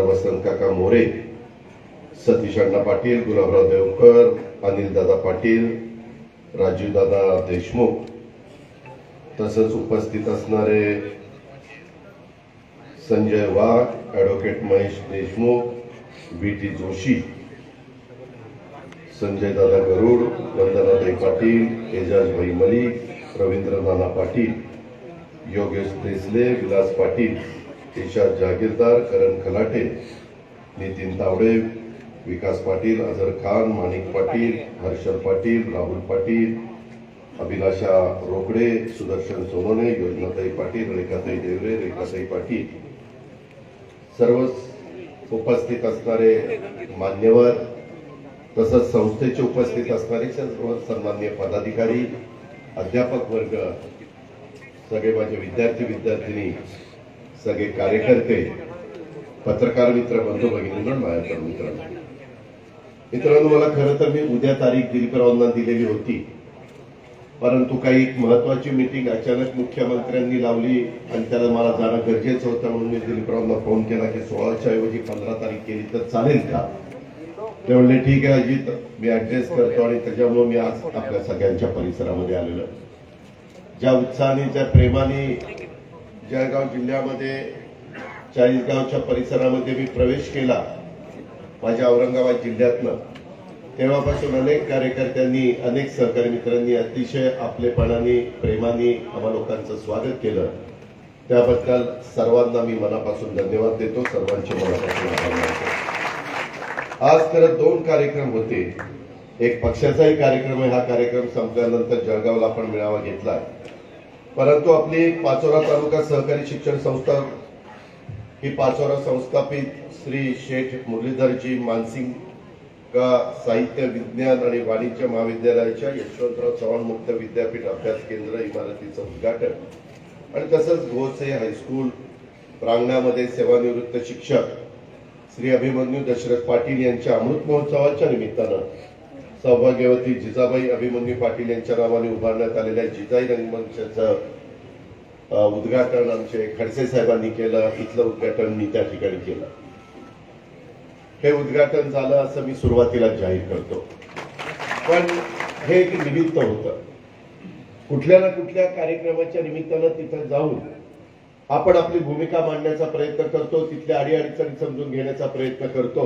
वसंत काका मोरे, सतीश अण्णा पाटील, गुलाबराव देवकर, अनिल दादा पाटील, राजीव दादा देशमुख, तसंच उपस्थित असणारे संजय वाघ, ॲडव्होकेट महेश देशमुख, बीटी जोशी, संजय दादा गरुड, वंदनाताई पाटील, एजाज भाई मलिक, रवींद्र नाना पाटील, योगेश देसले, विलास पाटील, इशाद जागीरदार, करण खलाटे, नितीन तावडे, विकास पाटील, अजहर खान, माणिक पाटील, हर्षल पाटील, राहुल पाटील, अभिलाषा रोकडे, सुदर्शन सोनोने, योजनाताई पाटील, रेखाताई देवरे, रेखाताई पाटील, सर्व उपस्थित असणारे मान्यवर, तसंच संस्थेचे उपस्थित असणारे सर्व सन्माननीय पदाधिकारी, अध्यापक वर्ग, सगळे माझे विद्यार्थी सगळे कार्यकर्ते, पत्रकार मित्र, बंधू भगिनींना, माझ्या मित्रांनो, मला खरं तर मी उद्या तारीख दिलीपरावांना दिलेली होती, परंतु काही एक महत्वाची मीटिंग अचानक मुख्यमंत्र्यांनी लावली आणि त्याला मला जाणं गरजेचं होतं, म्हणून मी दिलीपरावांना फोन केला की 16च्या ऐवजी 15 तारीख केली तर चालेल का? ते म्हणले ठीक आहे अजित, मी ऍडजस्ट करतो, आणि त्याच्यामुळे मी आज आपल्या सगळ्यांच्या परिसरामध्ये आलेलो. ज्या उत्साहाने, ज्या प्रेमाने जळगाव जिल्ह्यामध्ये चाळीसगावच्या परिसरामध्ये मी प्रवेश केला माझ्या औरंगाबाद जिल्ह्यातनं, तेव्हापासून अनेक कार्यकर्त्यांनी, अनेक सहकारी मित्रांनी अतिशय आपलेपणाने, प्रेमाने आम्हा लोकांचं स्वागत केलं. त्याबद्दल सर्वांना मी मनापासून धन्यवाद देतो, सर्वांचे मनापासून आभार मानतो. आज खरं 2 कार्यक्रम होते. एक पक्षाचाही कार्यक्रम आहे, हा कार्यक्रम संपल्यानंतर जळगावला आपण मेळावा घेतला, परंतु आपली पाचोरा तालुका सहकारी शिक्षण संस्था ही पाचोरा संस्थापित श्री शेठ मुरलीधरजी मानसिंग साहित्य विज्ञान आणि वाणिज्य महाविद्यालयाच्या यशवंतराव चव्हाण मुक्त विद्यापीठ अभ्यास केंद्र इमारतीचं उद्घाटन आणि तसंच घोसे हायस्कूल प्रांगणामध्ये सेवानिवृत्त शिक्षक श्री अभिमन्यू दशरथ पाटील यांच्या अमृत महोत्सवाच्या निमित्तानं सौभाग्यवती जिजाबाई अभिमन्यू पाटील यांच्या नावाने उभारण्यात आलेल्या जिजाई रंगमंचाचं उद्घाटन आमचे खडसे साहेबांनी केलं. इथलं उद्घाटन मी त्या ठिकाणी केलं. हे उद्घाटन झालं असं मी सुरुवातीला जाहीर करतो, पण हे एक निमित्त होतं. कुठल्या ना कुठल्या कार्यक्रमाच्या निमित्तानं तिथं जाऊन आपण आपली भूमिका मांडण्याचा प्रयत्न करतो, तिथल्या अडीअडचणी समजून घेण्याचा प्रयत्न करतो,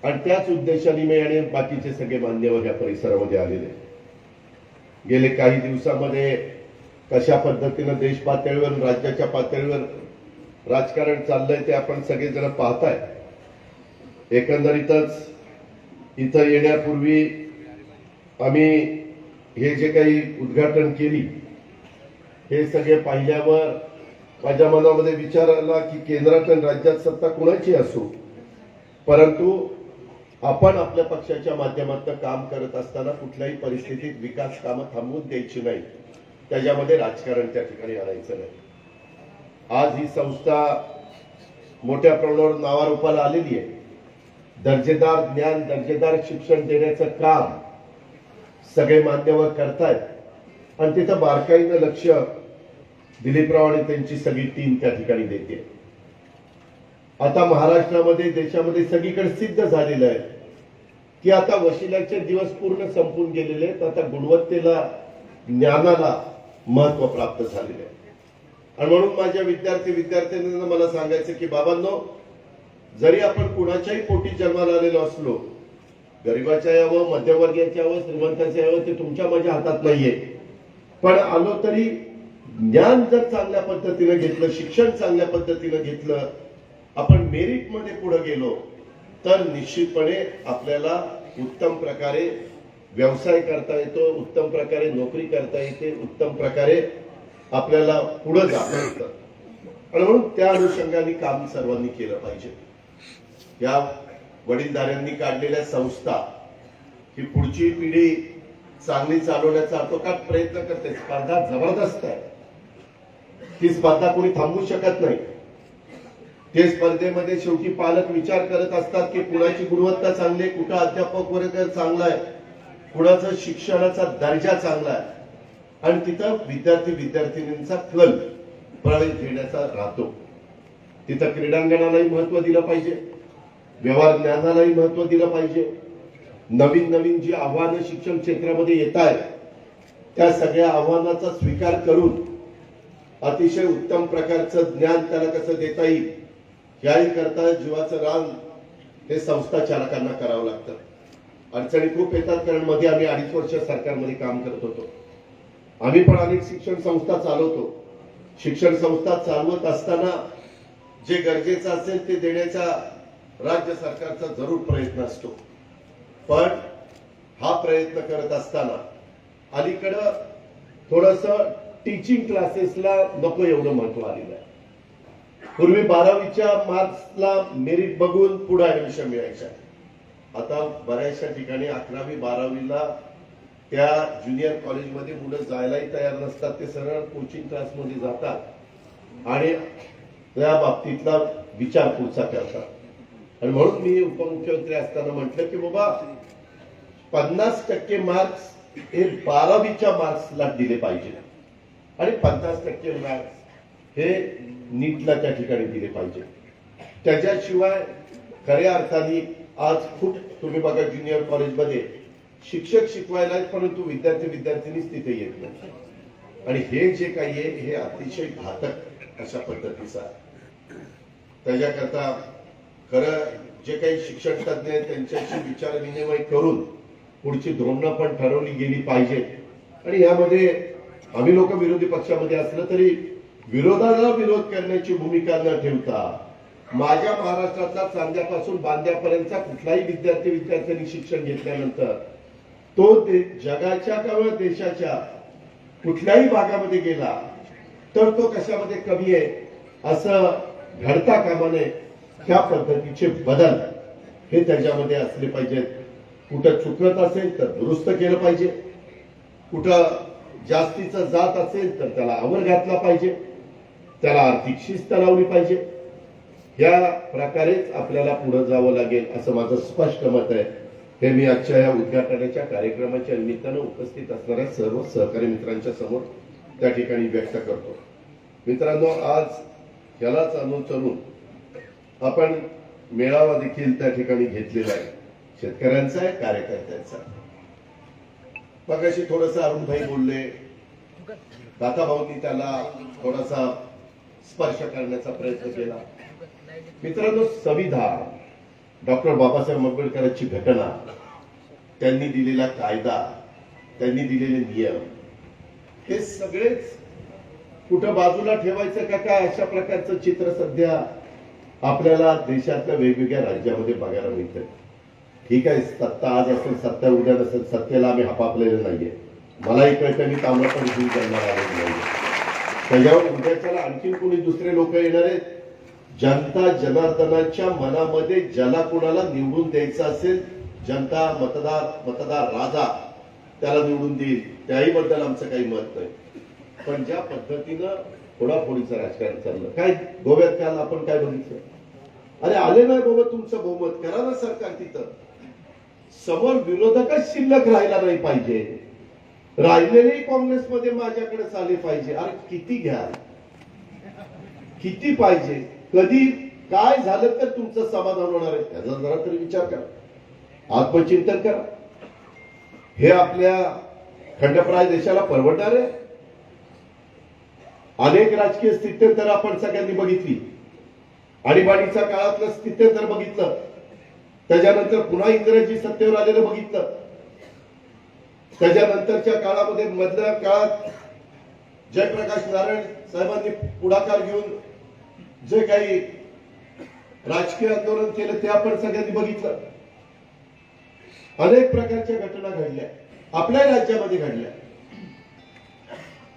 आणि त्याच उद्देशाने मी आणि बाकीचे सगळे मान्यवर या परिसरामध्ये आलेले. गेले काही दिवसामध्ये कशा पद्धतीनं देश पातळीवर, राज्याच्या पातळीवर राजकारण चाललंय ते आपण सगळेजण पाहताय. एकंदरीतच इथं येण्यापूर्वी आम्ही हे जे काही उद्घाटन केली, हे सगळे पाहिल्यावर माझ्या मनामध्ये विचार आला की केंद्रात आणि राज्यात सत्ता कुणाची असो, परंतु आपण आपल्या पक्षाच्या माध्यमातून काम करत असताना कुठल्याही परिस्थितीत विकास कामं थांबवून द्यायची नाही, त्याच्यामध्ये राजकारण त्या ठिकाणी आणायचं नाही. आज ही संस्था मोठ्या प्रमाणावर नावारूपाला आलेली आहे. दर्जेदार ज्ञान, दर्जेदार शिक्षण देण्याचं काम सगळे मान्यवर करतायत, आणि तिथं बारकाईनं लक्ष दिलीपराव आणि त्यांची सगळी टीम त्या ठिकाणी देते. आता महाराष्ट्रामध्ये, देशामध्ये सगळीकडे सिद्ध झालेलं आहे की आता वशिल्याचे दिवस पूर्ण संपून गेलेले आहेत. आता गुणवत्तेला, ज्ञानाला महत्व प्राप्त झालेलं आहे. आणि म्हणून माझ्या विद्यार्थ्यांना मला सांगायचं की बाबांनो, जरी आपण कुणाच्याही पोटी जन्माला आलेलो असलो, गरिबाच्या यावं, मध्यमवर्गीयाच्या यावं, श्रीमंताच्या यावं, ते तुमच्या माझ्या हातात नाहीये, पण आलो तरी ज्ञान जर चांगल्या पद्धतीनं घेतलं, शिक्षण चांगल्या पद्धतीनं घेतलं, आपण मेरिटमध्ये पुढे गेलो तर निश्चितपणे आपल्याला उत्तम प्रकारे व्यवसाय करता येतो, उत्तम प्रकारे नोकरी करता येते, उत्तम प्रकारे आपल्याला पुढे जाता येतं. आणि म्हणून त्या अनुषंगाने काम सर्वांनी केलं पाहिजे. या वडीलधाऱ्यांनी काढलेल्या संस्था ही पुढची पिढी चांगली चालवण्याचा आटोकाट प्रयत्न करते. स्पर्धा जबरदस्त आहे, ती स्पर्धा कोणी थांबवू शकत नाही. ते स्पर्धेमध्ये शेवटी पालक विचार करत असतात की कुणाची गुणवत्ता चांगली आहे, कुठं अध्यापक वर्ग चांगला आहे, कुणाचा शिक्षणाचा दर्जा चांगला आहे, आणि तिथं विद्यार्थी विद्यार्थिनींचा कल प्रवेश घेण्याचा राहतो. तिथं क्रीडांगणालाही महत्व दिलं पाहिजे, व्यवहार ज्ञानालाही महत्व दिलं पाहिजे. नवीन नवीन जी आव्हानं शिक्षण क्षेत्रामध्ये येत आहेत त्या सगळ्या आव्हानाचा स्वीकार करून अतिशय उत्तम प्रकारचं ज्ञान त्याला कसं देता येईल याही करता जीवाचं रान हे संस्था चालकांना करावं लागतं. अडचणी खूप येतात, कारण मध्ये आम्ही 2.5 वर्ष सरकारमध्ये काम करत होतो. आम्ही पण अनेक शिक्षण संस्था चालवतो. शिक्षण संस्था चालवत असताना जे गरजेचं असेल ते देण्याचा राज्य सरकारचा जरूर प्रयत्न असतो. पण हा प्रयत्न करत असताना अलीकडं थोडंसं टीचिंग क्लासेसला नको एवढं महत्व आलेलं आहे. पूर्वी 12वीच्या मार्क्सला मेरिट बघून पुढे ऍडमिशन मिळायच्या. आता बऱ्याचशा ठिकाणी 11वी 12वीला त्या ज्युनियर कॉलेजमध्ये मुलं जायलाही तयार नसतात. ते सरळ कोचिंग क्लासमध्ये जातात आणि त्या बाबतीतला विचार पुढचा करतात. आणि म्हणून मी उपमुख्यमंत्री असताना म्हटलं की बाबा 50% मार्क्स हे 12वीच्या मार्क्सला दिले पाहिजे आणि 50% मार्क्स हे नीटला त्या ठिकाणी दिले पाहिजे. त्याच्याशिवाय खऱ्या अर्थाने आज खूप तुम्ही बघा ज्युनियर कॉलेजमध्ये शिक्षक शिकवायला आहेत, परंतु विद्यार्थीनीच तिथे येत नाही. आणि हे जे काही आहे हे अतिशय घातक अशा पद्धतीचं आहे. त्याच्याकरता खरं जे काही शिक्षण तज्ञ आहेत त्यांच्याशी विचार विनिमय करून पुढची धोरणं पण ठरवली गेली पाहिजेत. आणि यामध्ये आम्ही लोक विरोधी पक्षामध्ये असलं तरी विरोधाला विरोध करण्याची भूमिका न ठेवता माझ्या महाराष्ट्रातला चांद्यापासून बांद्यापर्यंतचा कुठलाही विद्यार्थ्यांनी शिक्षण घेतल्यानंतर तो जगाच्या किंवा देशाच्या कुठल्याही भागामध्ये गेला तर तो कशामध्ये कमी आहे असं घडता कामा नये. ह्या पद्धतीचे बदल हे त्याच्यामध्ये असले पाहिजेत. कुठं चुकत असेल तर दुरुस्त केलं पाहिजे, कुठं जास्तीचं जात असेल तर त्याला आवर घातला पाहिजे, त्याला आर्थिक शिस्त लावली पाहिजे. या प्रकारेच आपल्याला पुढे जावं लागेल असं माझं स्पष्ट मत आहे. हे मी आजच्या या उद्घाटनाच्या कार्यक्रमाच्या निमित्तानं उपस्थित असणाऱ्या सर्व सहकारी मित्रांच्या समोर त्या ठिकाणी व्यक्त करतो. मित्रांनो, आज यालाच अनुसरून आपण मेळावा देखील त्या ठिकाणी घेतलेला आहे. शेतकऱ्यांचा आहे, कार्यकर्त्यांचा. मग अशी थोडंसं अरुणभाई बोलले, दाताभाऊंनी त्याला थोडासा स्पर्श करण्याचा प्रयत्न केला. मित्रांनो, संविधान, डॉक्टर बाबासाहेब आंबेडकरांची घटना, त्यांनी दिलेला कायदा, त्यांनी दिलेले नियम हे सगळेच कुठं बाजूला ठेवायचं का काय अशा प्रकारचं चित्र सध्या आपल्याला देशातल्या वेगवेगळ्या राज्यामध्ये बघायला मिळतं. ठीक आहे, सत्ता आज असेल, सत्ता उद्या नसेल, सत्तेला आम्ही हपापलेलं नाहीये. मलाही कळतं मी तांबडपण घेऊन करणार आलेलं नाहीये. त्याच्यावर उद्याच्याला आणखीन कोणी दुसरे लोक येणार आहेत. जनता जनार्दनाच्या मनामध्ये ज्याला कोणाला निवडून द्यायचं असेल, जनता मतदार राजा त्याला निवडून देईल, त्याही बद्दल आमचं काही मत नाही. पण ज्या पद्धतीनं फोडाफोडीचं राजकारण चाललं, काय गोव्यात काल आपण काय बघितलं, अरे आले नाही बाबा तुमचं बहुमत, करा ना सरकार. तिथं समोर विरोधकच शिल्लक राहायला नाही पाहिजे, राहिलेलेही काँग्रेसमध्ये माझ्याकडे आले पाहिजे. अरे किती घ्याल, किती पाहिजे, कधी काय झालं तर तुमचं समाधान होणार आहे त्याचा जरा तरी विचार करा, आत्मचिंतन करा. हे आपल्या खंडप्राय देशाला परवडणार आहे? अनेक राजकीय स्थित्यंतर आपण सगळ्यांनी बघितली. आणीबाणीच्या काळातलं स्थित्यंतर बघितलं, त्याच्यानंतर पुन्हा इंग्रजी सत्तेवर आलेलं बघितलं, त्याच्यानंतरच्या काळामध्ये मधल्या काळात जयप्रकाश नारायण साहेबांनी पुढाकार घेऊन जे काही राजकीय आंदोलन केलं ते आपण सगळ्यांनी बघितलं. अनेक प्रकारच्या घटना घडल्या, आपल्या राज्यामध्ये घडल्या.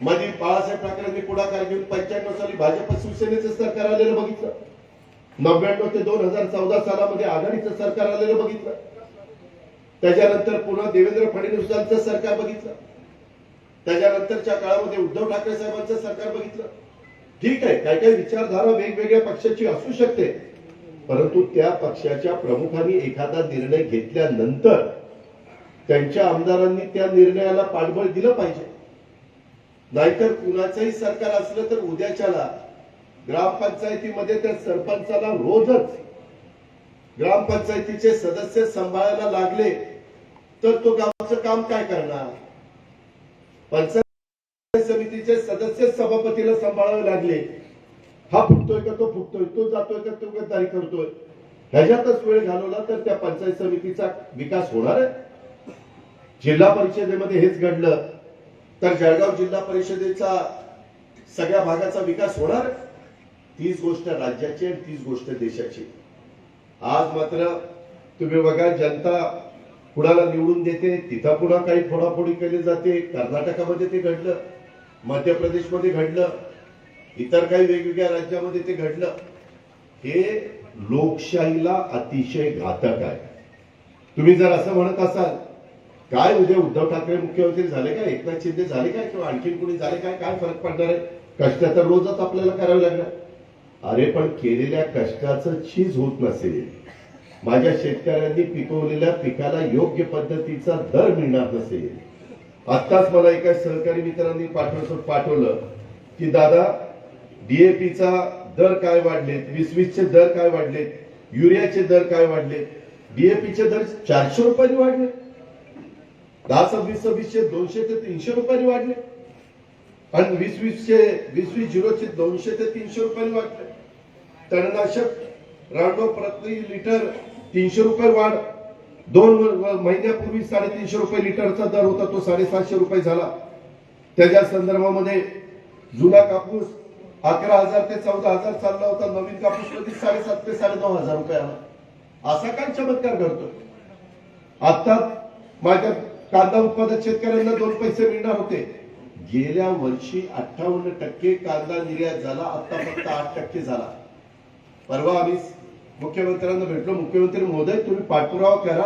मध्ये बाळासाहेब ठाकरेंनी पुढाकार घेऊन 95 साली भाजप शिवसेनेचं सरकार आलेलं बघितलं. 99 ते 2014 सालामध्ये आघाडीचं सरकार आलेलं बघितलं. त्याच्यानंतर पुन्हा देवेंद्र फडणवीसांचं सरकार बघितलं. त्याच्यानंतरच्या काळामध्ये उद्धव ठाकरे साहेबांचं सरकार बघितलं. ठीक आहे, काही काही विचारधारा वेगवेगळ्या पक्षाची असू शकते, परंतु त्या पक्षाच्या प्रमुखांनी एखादा निर्णय घेतल्यानंतर त्यांच्या आमदारांनी त्या निर्णयाला पाठबळ दिलं पाहिजे. नाहीतर कुणाचंही सरकार असलं तर उद्याच्याला ग्रामपंचायतीमध्ये त्या सरपंचाला रोजच ग्रामपंचायतीचे सदस्य सांभाळायला लागले तर तो गावाचं काम काय करणार? पंचायत समितीचे सदस्य सभापतीला सांभाळावे लागले, हा फुटतोय का तो फुटतोय, तो जातोय का तो गद्दारी करतोय, ह्याच्यातच वेळ घालवला तर त्या पंचायत समितीचा विकास होणार आहे? जिल्हा परिषदेमध्ये हेच घडलं तर जळगाव जिल्हा परिषदेचा सगळ्या भागाचा विकास होणार? तीच गोष्ट राज्याची आणि तीच गोष्ट देशाची. आज मात्र तुम्ही बघा, जनता कुणाला निवडून देते तिथं पुन्हा काही फोडाफोडी केली जाते. कर्नाटकामध्ये ते घडलं, मध्य प्रदेशमध्ये घडलं, इतर काही वेगवेगळ्या राज्यामध्ये ते घडलं. हे लोकशाहीला अतिशय घातक आहे. तुम्ही जर असं म्हणत असाल काय उद्या उद्धव ठाकरे मुख्यमंत्री झाले काय, एकनाथ शिंदे झाले काय, किंवा आणखीन कोणी झाले काय, काय फरक पडणार आहे? कष्ट तर रोजच आपल्याला करावे लागणार. अरे पण केलेल्या कष्टाचं चीज होत नसेल, माझ्या शेतकऱ्यांनी पिकवलेल्या पिकाला योग्य पद्धतीचा दर मिळणार नसेल. आत्ताच मला एका सहकारी मित्रांनी पाठवलं की दादा डीएपीचा दर काय वाढलेत, 20-20चे दर काय वाढलेत, युरियाचे दर काय वाढलेत. डीएपीचे दर 400 रुपयांनी वाढले, 10-26-26चे 200 ते 300 रुपयांनी वाढले, आणि 20-20चे 200 ते 300 रुपयांनी वाढले. तणनाशक राऊंडअप प्रति लिटर 300 रुपये वाढ. 2 महिन्यापूर्वी 350 रुपये लिटरचा दर होता, तो 750 रुपये झाला. त्याच्या संदर्भामध्ये जुना कापूस 11,000 ते 14,000 चालला होता, नवीन कापूस मध्ये 7,500 ते 9,500 रुपये आला. असा काय चमत्कार घडतो? आता माझ्या कांदा उत्पादक शेतकऱ्यांना 2 पैसे मिळणार होते. गेल्या वर्षी 58% कांदा निर्यात झाला, आता फक्त 8% झाला. परवा आम्ही मुख्यमंत्र्यांना भेटलो. मुख्यमंत्री महोदय, तुम्ही पाठपुरावा करा.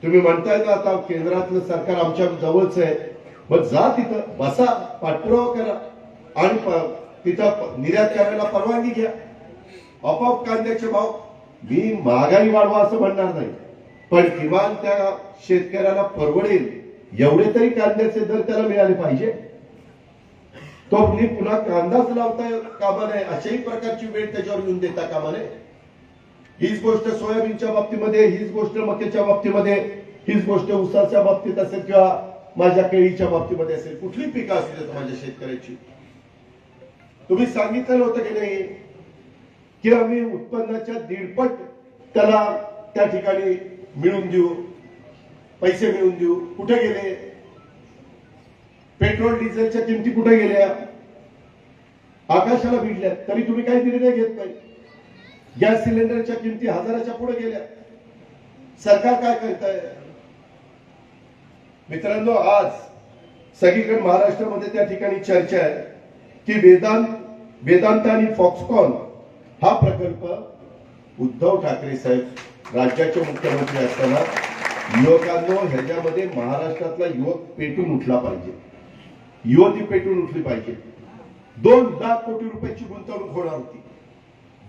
तुम्ही म्हणताय ना आता केंद्रातलं सरकार आमच्या जवळच आहे, मग जा तिथं बसा, पाठपुरावा करा आणि तिथं निर्यात करायला परवानगी घ्या. आपोआप कांद्याचे भाव, मी महागाई वाढवा असं म्हणणार नाही, पण किमान त्या शेतकऱ्याला परवडेल एवढे तरी कांद्याचे दर त्याला मिळाले पाहिजे. तो मी पुन्हा कांदाच लावता कामा नये, अशाही प्रकारची वेळ त्याच्यावर येऊन देता कामा नये. हीच गोष्ट सोयाबीनच्या बाबतीमध्ये, हीच गोष्ट मक्याच्या बाबतीमध्ये, हीच गोष्ट ऊसाच्या बाबतीत असेल किंवा माझ्या केळीच्या बाबतीमध्ये असेल, कुठली पिकं असू देत माझ्या शेतकऱ्याची. तुम्ही सांगितलेलं होतं की नाही की आम्ही उत्पन्नाच्या 1.5 त्याला त्या ठिकाणी मिळून देऊ, पैसे मिळून देऊ. कुठे गेले? पेट्रोल डिझेलच्या किमती कुठे गेल्या? आकाशाला भिडल्या. तरी तुम्ही काही निर्णय घेत नाही. गॅस सिलेंडरच्या किमती 1000च्या पुढे गेल्या. सरकार काय करतंय? मित्रांनो, आज सगळीकडे महाराष्ट्रामध्ये त्या ठिकाणी चर्चा आहे की वेदांत आणि फॉक्सकॉन हा प्रकल्प उद्धव ठाकरे साहेब राज्याचे मुख्यमंत्री असताना, युवकांनो ह्याच्यामध्ये महाराष्ट्रातला युवक पेटून उठला पाहिजे, युवती पेटून उठली पाहिजे. 2 लाख कोटी रुपयाची गुंतवणूक होणार होती.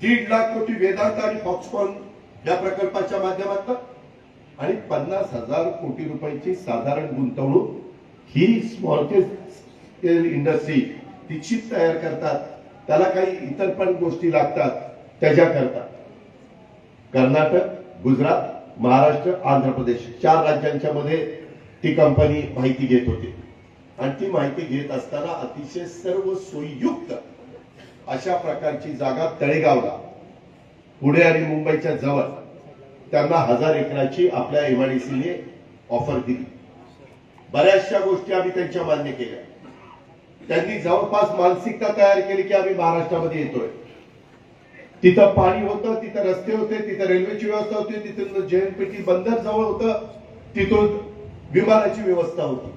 1.5 लाख कोटी वेदांत आणि फॉक्सकॉन या प्रकल्पाच्या माध्यमातून आणि 50,000 कोटी रुपयाची साधारण गुंतवणूक ही स्मॉल स्केल इंडस्ट्री ती चिप तयार करतात. त्याला काही इतर पण गोष्टी लागतात त्याच्याकरता. कर्नाटक, गुजरात, महाराष्ट्र, आंध्र प्रदेश 4 राज्यांच्या मध्ये ती कंपनी माहिती घेत होती. आणि ती माहिती घेत असताना अतिशय सर्व सोयीयुक्त अशा प्रकारची जागा तळेगावला, पुणे आणि मुंबईच्या जवळ त्यांना 1000 एकराची आपल्या एमआयडीसीने ऑफर दिली. बऱ्याचशा गोष्टी आम्ही त्यांच्या मान्य केल्या. त्यांनी जवळपास मानसिकता तयार केली की आम्ही महाराष्ट्रामध्ये येतोय. तिथं पाणी होतं, तिथं रस्ते होते, तिथं रेल्वेची व्यवस्था होती, तिथून जेएनपीटी बंदर जवळ होतं, तिथून विमानाची व्यवस्था होती.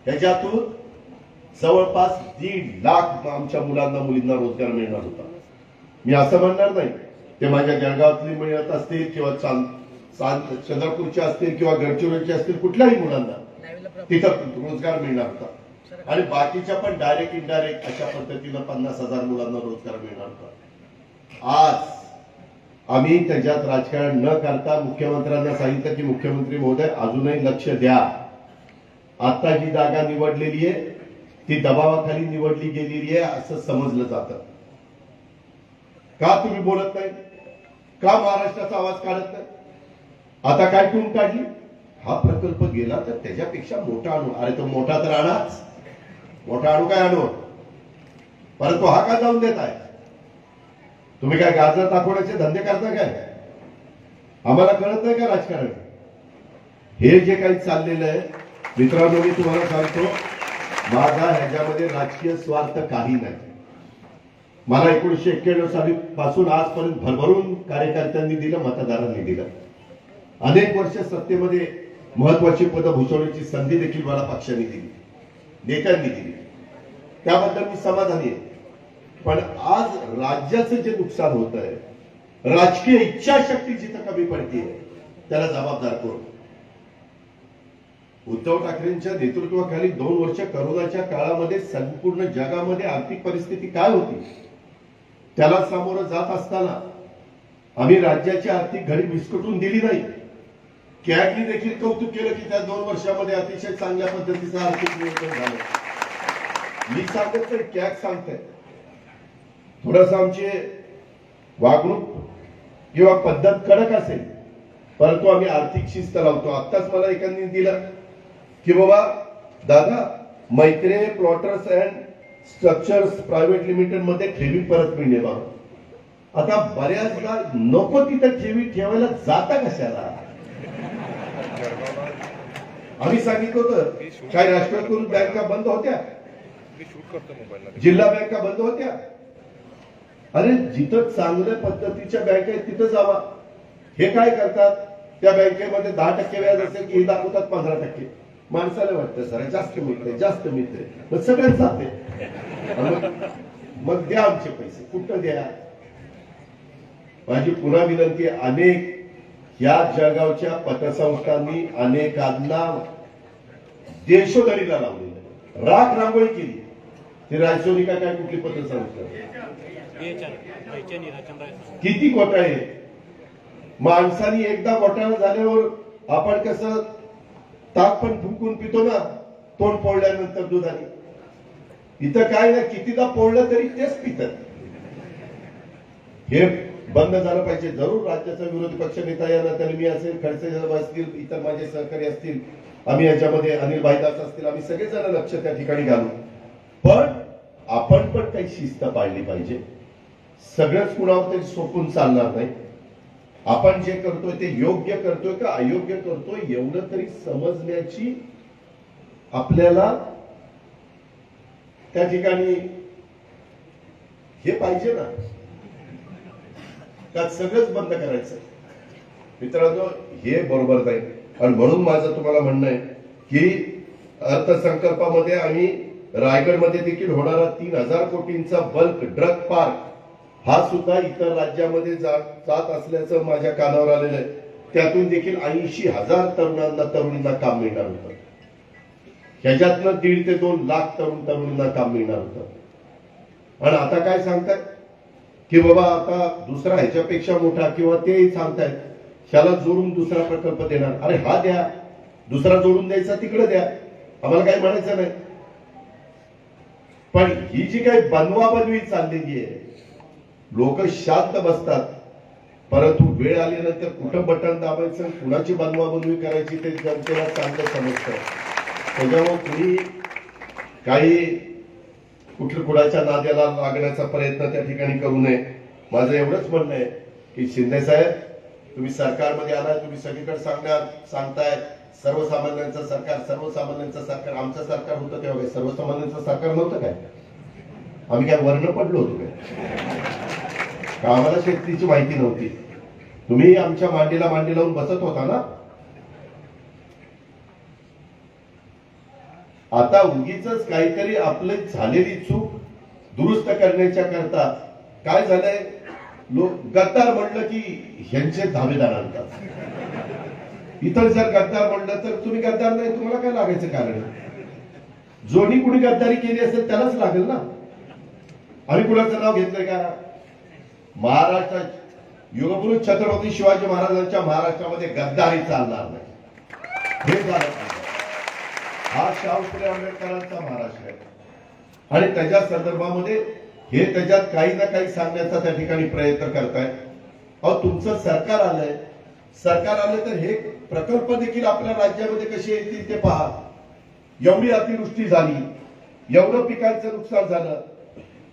ह्याच्यातून जवळपास 1.5 लाख आमच्या मुलांना मुलींना रोजगार मिळणार होता. मी असं म्हणणार नाही ते माझ्या जळगावातली मिळत असतील किंवा चंद्रपूरचे असतील किंवा गडचिरोलीचे असतील, कुठल्याही मुलांना तिथं रोजगार मिळणार होता. आणि बाकीच्या पण डायरेक्ट इनडायरेक्ट अशा पद्धतीनं 50,000 मुलांना रोजगार मिळणार होता. आज आम्ही त्याच्यात राजकारण न करता मुख्यमंत्र्यांना सांगितलं की मुख्यमंत्री महोदय अजूनही लक्ष द्या. आता जी जागा निवडलेली आहे ती दबावाखाली निवडली गेलेली आहे असं समजलं जातं. का तुम्ही बोलत नाही? का महाराष्ट्राचा आवाज काढत नाही? आता काय टून काढली? हा प्रकल्प गेला तर त्याच्यापेक्षा मोठा आणू. अरे तो मोठा तर आणाच, मोठा आणू काय आणू, परंतु हा का जाऊन देत आहे? तुम्ही काय गाजर दाखवण्याचे धंदे करता काय? आम्हाला कळत नाही का राजकारण? हे जे काही चाललेलं आहे मित्रांनो, मी तुम्हाला सांगतो, माझा ह्याच्यामध्ये राजकीय स्वार्थ काही नाही. मला 1991 साली पासून आजपर्यंत भरभरून कार्यकर्त्यांनी दिलं, मतदारांनी दिलं. अनेक वर्ष सत्तेमध्ये महत्वाची पदं भूषवण्याची संधी देखील मला पक्षांनी दिली, नेत्यांनी दिली. त्याबद्दल मी समाधानी आहे. पण आज राज्याचं जे नुकसान होत आहे, राजकीय इच्छाशक्ती जिथं कमी पडते, त्याला जबाबदार कोण? उद्धव ठाकरेंच्या नेतृत्वाखाली 2 वर्ष करोनाच्या काळामध्ये संपूर्ण जगामध्ये आर्थिक परिस्थिती काय होती, त्याला सामोरं जात असताना आम्ही राज्याची आर्थिक घडी विस्कटून दिली नाही. कॅगनी देखील कौतुक केलं की त्या 2 वर्षामध्ये अतिशय चांगल्या पद्धतीचं आर्थिक नियोजन झालं. मी सांगत नाही, कॅग सांगताय. थोडंसं आमची वागणूक किंवा पद्धत कडक असेल, परंतु आम्ही आर्थिक शिस्त लावतो. आत्ताच मला एकाने दिलं की बाबा दादा, Maitreya plotters and structures private limited मध्ये ठेवी परत मिळणे बाबा. आता बऱ्याचदा नको तिथं ठेवी ठेवायला जाता कशाला? आम्ही सांगितलं होतं काय राष्ट्रकुल बँका बंद होत्या, जिल्हा बँका बंद होत्या. अरे जिथं चांगल्या पद्धतीच्या बँका आहेत तिथं जावा. हे काय करतात, त्या बँकेमध्ये 10% व्याज असेल की हे दाखवतात 15%. माणसाला वाटतं सर जास्त मिळते, जास्त मिळते, मग सगळेच जाते. मग द्या आमचे पैसे, कुठं द्या? माझी पुन्हा विनंती, अनेक या जळगावच्या पतसंस्थांनी अनेकांना देशोधडीला लावलेलं, राख रांगोळी केली. ती रायसोनी का काय कुठली पतसंस्था, किती घोटाळे. माणसाने एकदा घोटाळा झाल्यावर आपण कसं ताक पण फुंकून पितो ना, तोंड पोळल्यानंतर दुधाने. इथं काय ना, कितीदा पोळलं तरी तेच पितात. हे बंद झालं पाहिजे. जरूर राज्याचा विरोधी पक्ष नेता या नात्याने मी असेल, खडसे साहेब असतील, इतर माझे सहकारी असतील, आम्ही याच्यामध्ये अनिल भाईदास असतील, आम्ही सगळेजण लक्ष त्या ठिकाणी घालू. पण आपण पण काही शिस्त पाळली पाहिजे. सगळंच कुणावर तरी सोपून चालणार नाही. आपण जे करतोय ते योग्य करतोय का अयोग्य करतोय, एवढं तरी समजण्याची आपल्याला त्या ठिकाणी हे पाहिजे ना. त्यात सगळंच बंद करायचं मित्रांनो, हे बरोबर नाही. आणि म्हणून माझं तुम्हाला म्हणणं आहे की अर्थसंकल्पामध्ये आणि रायगडमध्ये देखील होणारा 3000 कोटींचा बल्क ड्रग पार्क हा सुद्धा इतर राज्यामध्ये जात असल्याचं माझ्या कानावर आलेलं आहे. त्यातून देखील 80,000 तरुणींना काम मिळणार होतं. ह्याच्यातनं 1.5 ते 2 लाख तरुणींना काम मिळणार होतं. आणि आता काय सांगतात की बाबा आता दुसरा ह्याच्यापेक्षा मोठा, किंवा तेही सांगतायत ह्याला जोडून दुसरा प्रकल्प देणार. अरे हा द्या, दुसरा जोडून द्यायचा तिकडे द्या, आम्हाला काही म्हणायचं नाही. पण ही जी काही बनवाबनवी चाललेली आहे, लोक शांत बसतात, परंतु वेळ आल्यानंतर कुठं बटन दाबायचं, कुणाची बनवाबनवी करायची ते जनतेला चांगलं समजतं. त्याच्यामुळे कुणी काही कुणाच्या नाद्याला लागण्याचा प्रयत्न त्या ठिकाणी करू नये. माझं एवढंच म्हणणं आहे की शिंदे साहेब, तुम्ही सरकारमध्ये आलाय, तुम्ही सगळीकडे सांगताय सर्वसामान्यांचं सरकार, सर्वसामान्यांचं सरकार. आमचं सरकार होतं तेव्हा काय सर्वसामान्यांचं सरकार नव्हतं काय? आम्ही काय वर्ण पडलो होतो काय? आम्हाला शेतीची माहिती नव्हती? तुम्ही आमच्या मांडीला मांडी लावून बसत होता ना. आता उगीच काहीतरी आपली झालेली चूक दुरुस्त करण्याच्या करता काय झालंय, लोक गद्दार म्हणलं की ह्यांचे धावेदार आणतात. इतर जर गद्दार म्हणलं तर तुम्ही गद्दार नाही, तुम्हाला काय लागायचं कारण? जोनी कुणी गद्दारी केली असेल त्यालाच लागेल ना. आम्ही कुणाचं नाव घेतलंय का? महाराष्ट्रात युगपुरुष छत्रपती शिवाजी महाराजांच्या महाराष्ट्रामध्ये गद्दारी चालणार नाही. हे झालं पाहिजे. हा शाहू फुले आंबेडकरांचा महाराष्ट्र आहे आणि त्याच्या संदर्भामध्ये हे त्याच्यात काही ना काही सांगण्याचा त्या ठिकाणी प्रयत्न करताय. अहो तुमचं सरकार आलंय, सरकार आलं तर हे प्रकल्प देखील आपल्या राज्यामध्ये कसे येतील ते पहा. एवढी अतिवृष्टी झाली, एवढं पिकांचं नुकसान झालं,